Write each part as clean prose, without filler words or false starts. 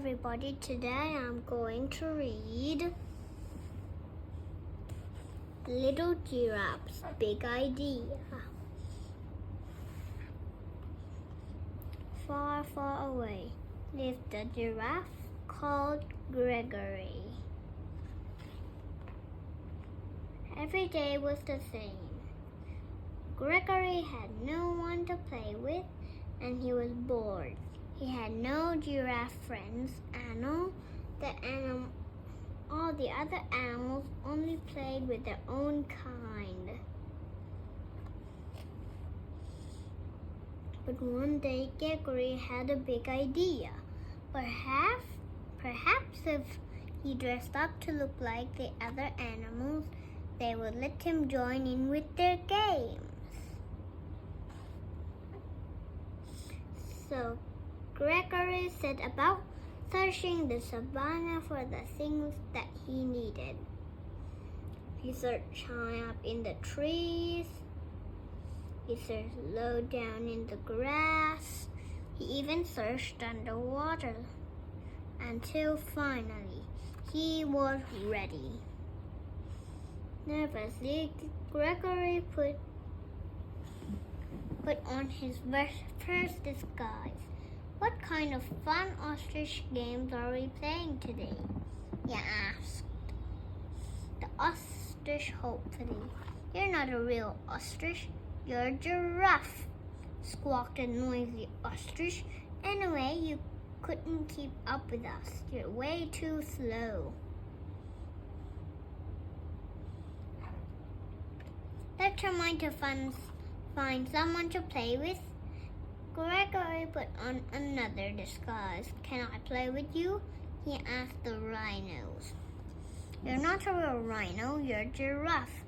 everybody, today I'm going to read Little Giraffe's Big Idea. Far, far away lived a giraffe called Gregory. Every day was the same. Gregory had no one to play with and he was bored. He had no giraffe friends, all the other animals only played with their own kind. But one day Gregory had a big idea. Perhaps if he dressed up to look like the other animals, they would let him join in with their games. So Gregory set about searching the savannah for the things that he needed. He searched high up in the trees. He searched low down in the grass. He even searched underwater until finally he was ready. Nervously, Gregory put on his first disguise. "What kind of fun ostrich games are we playing today?" he asked. The ostrich hopefully. "You're not a real ostrich, you're a giraffe," squawked a noisy ostrich. "Anyway, you couldn't keep up with us. You're way too slow." Determined to find someone to play with, Gregory put on another disguise. "Can I play with you?" he asked the rhinos. "You're not a real rhino, you're a giraffe,"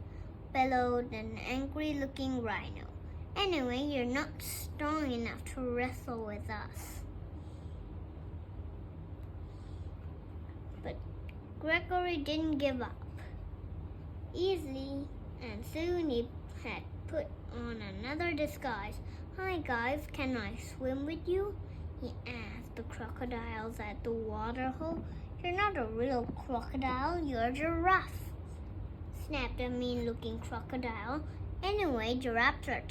bellowed an angry-looking rhino. "Anyway, you're not strong enough to wrestle with us." But Gregory didn't give up easily, and soon he had put on another disguise. "Hi guys, can I swim with you?" he asked the crocodiles at the water hole. "You're not a real crocodile, you're a giraffe," snapped a mean-looking crocodile. "Anyway, giraffes are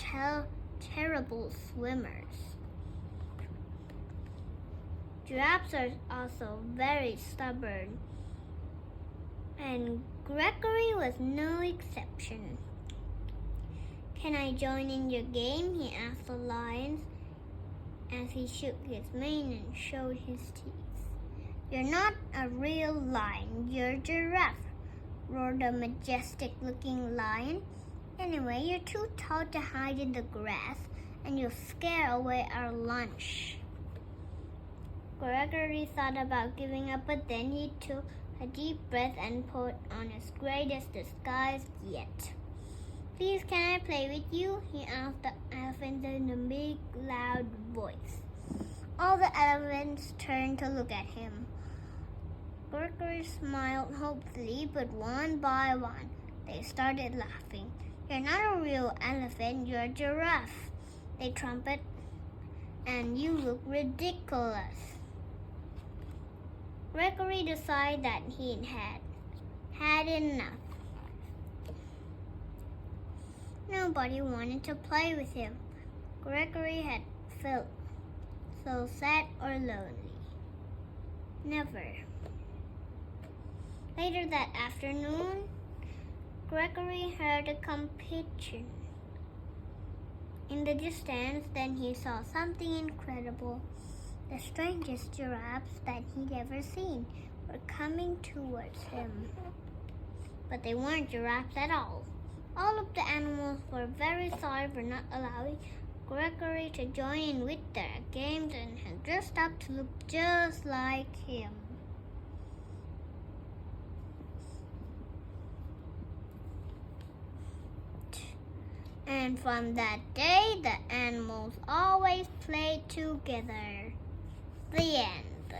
terrible swimmers. Giraffes are also very stubborn, and Gregory was no exception. "Can I join in your game?" he asked the lions as he shook his mane and showed his teeth. "You're not a real lion, you're a giraffe," roared a majestic-looking lion. "Anyway, you're too tall to hide in the grass, and you'll scare away our lunch." Gregory thought about giving up, but then he took a deep breath and put on his greatest disguise yet. "Please, can I play with you?" he asked the elephants in a big, loud voice. All the elephants turned to look at him. Gregory smiled hopefully, but one by one, they started laughing. "You're not a real elephant, you're a giraffe," they trumpeted, "and you look ridiculous." Gregory decided that he had enough. Nobody wanted to play with him. Gregory had felt so sad or lonely. Never. Later that afternoon, Gregory heard a competition in the distance. Then he saw something incredible. The strangest giraffes that he'd ever seen were coming towards him. But they weren't giraffes at all. All of the animals were very sorry for not allowing Gregory to join in with their games and had dressed up to look just like him. And from that day, the animals always played together. The end.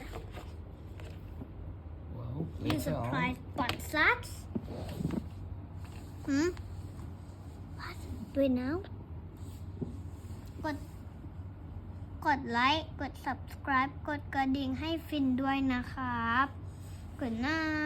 Well, You surprised butt slaps? What? Wait now? What ไลค์ กด subscribe กดกระดิ่งให้ฟินด้วยนะครับ Good night